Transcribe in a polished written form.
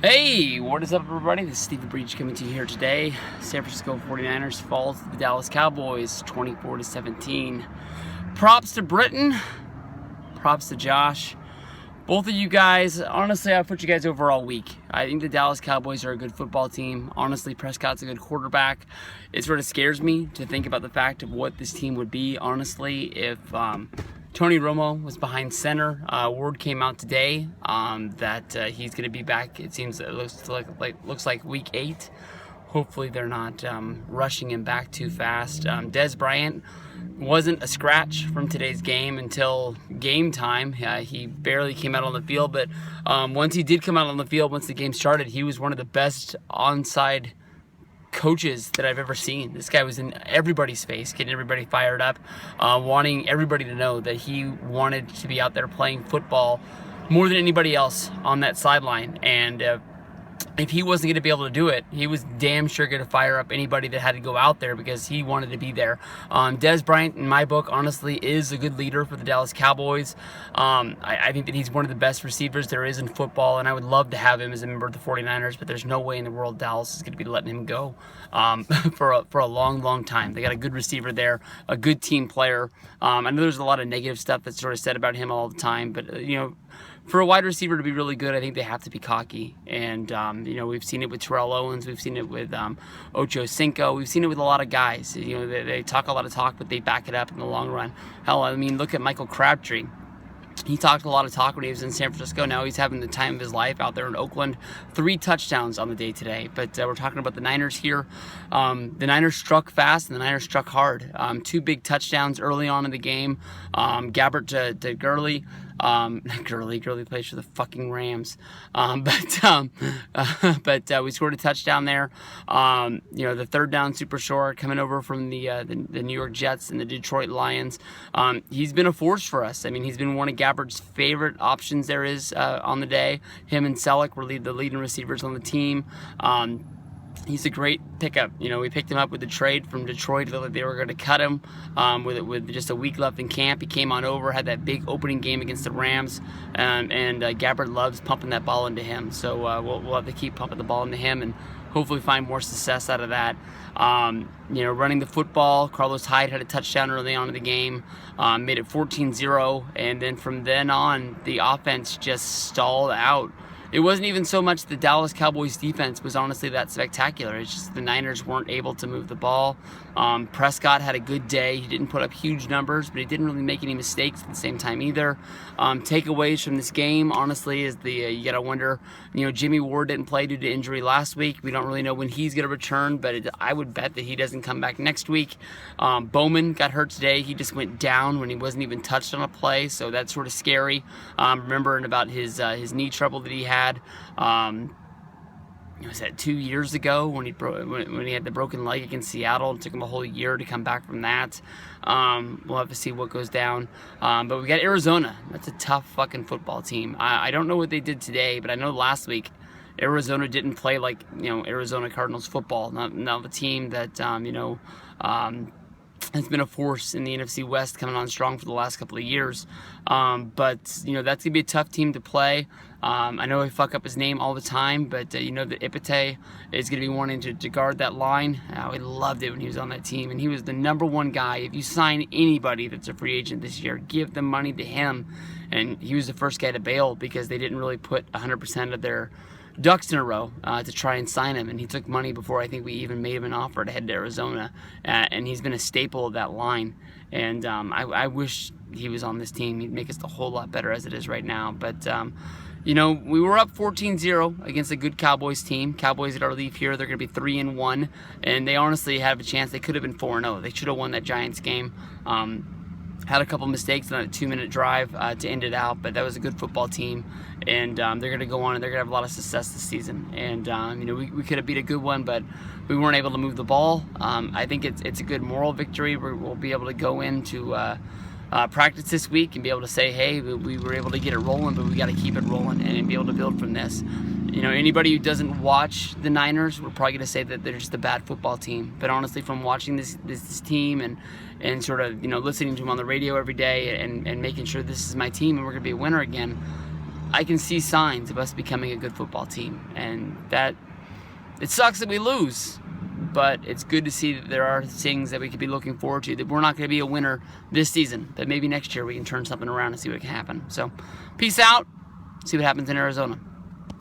Hey, what is up, everybody? This is Steve the Breach coming to you here today. San Francisco 49ers fall to the Dallas Cowboys 24-17. Props to Britton, props to Josh. Both of you guys, honestly, I put you guys over all week. I think the Dallas Cowboys are a good football team. Honestly, Prescott's a good quarterback. It sort of scares me to think about the fact of what this team would be, honestly, if Tony Romo was behind center. Word came out today that he's going to be back. It seems it looks like week 8. Hopefully they're not rushing him back too fast. Dez Bryant wasn't a scratch from today's game until game time. He barely came out on the field, but once he did come out on the field, once the game started, he was one of the best onside coaches that I've ever seen. This guy was in everybody's face, getting everybody fired up, wanting everybody to know that he wanted to be out there playing football more than anybody else on that sideline. And if he wasn't going to be able to do it, he was damn sure going to fire up anybody that had to go out there because he wanted to be there. Dez Bryant, in my book, honestly, is a good leader for the Dallas Cowboys. I think that he's one of the best receivers there is in football, and I would love to have him as a member of the 49ers, but there's no way in the world Dallas is going to be letting him go for a long, long time. They got a good receiver there, a good team player. I know there's a lot of negative stuff that's sort of said about him all the time, but, for a wide receiver to be really good, I think they have to be cocky. And, we've seen it with Terrell Owens. We've seen it with Ocho Cinco. We've seen it with a lot of guys. They talk a lot of talk, but they back it up in the long run. Hell, look at Michael Crabtree. He talked a lot of talk when he was in San Francisco. Now he's having the time of his life out there in Oakland. 3 touchdowns on the day today. But we're talking about the Niners here. The Niners struck fast and the Niners struck hard. 2 big touchdowns early on in the game. Gabbert to Gurley. Gurley plays for the fucking Rams. But we scored a touchdown there. The third down super short coming over from the New York Jets and the Detroit Lions. He's been a force for us. He's been one of Gabbert's favorite options there is on the day. Him and Selleck were the leading receivers on the team. He's a great pickup. We picked him up with the trade from Detroit. It looked like they were going to cut him with just a week left in camp. He came on over, had that big opening game against the Rams, and Gabbert loves pumping that ball into him. So we'll have to keep pumping the ball into him and hopefully find more success out of that. Running the football, Carlos Hyde had a touchdown early on in the game, made it 14-0, and then from then on, the offense just stalled out. It wasn't even so much the Dallas Cowboys defense was honestly that spectacular. It's just the Niners weren't able to move the ball. Prescott had a good day. He didn't put up huge numbers, but he didn't really make any mistakes at the same time either. Takeaways from this game, honestly, is you got to wonder, Jimmy Ward didn't play due to injury last week. We don't really know when he's going to return, but I would bet that he doesn't come back next week. Bowman got hurt today. He just went down when he wasn't even touched on a play, so that's sort of scary. Remembering about his knee trouble that he had. Was that 2 years ago when he had the broken leg against Seattle? It took him a whole year to come back from that. We'll have to see what goes down. But we got Arizona. That's a tough fucking football team. I don't know what they did today, but I know last week Arizona didn't play like Arizona Cardinals football. Not the team that has been a force in the NFC West coming on strong for the last couple of years. But that's going to be a tough team to play. I know I fuck up his name all the time, but that Ipete is going to be wanting to guard that line. We loved it when he was on that team, and he was the number 1 guy. If you sign anybody that's a free agent this year, give the money to him. And he was the first guy to bail because they didn't really put 100% of their ducks in a row to try and sign him, and he took money before I think we even made him an offer to head to Arizona, and he's been a staple of that line. And I wish he was on this team. He'd make us a whole lot better as it is right now. But we were up 14-0 against a good Cowboys team. Cowboys at our leave here, they're going to be 3-1, and they honestly have a chance. They could have been 4-0. They should have won that Giants game. Had a couple mistakes on a 2-minute drive to end it out, but that was a good football team, and they're going to go on and they're going to have a lot of success this season. And we could have beat a good one, but we weren't able to move the ball. I think it's a good moral victory. We'll be able to go into practice this week and be able to say, hey, we were able to get it rolling, but we got to keep it rolling and be able to build from this. Anybody who doesn't watch the Niners, we're probably going to say that they're just a bad football team. But honestly, from watching this team and sort of listening to them on the radio every day and making sure this is my team and we're going to be a winner again, I can see signs of us becoming a good football team, and that it sucks that we lose, but it's good to see that there are things that we could be looking forward to, that we're not going to be a winner this season, but maybe next year we can turn something around and see what can happen. So peace out. See what happens in Arizona.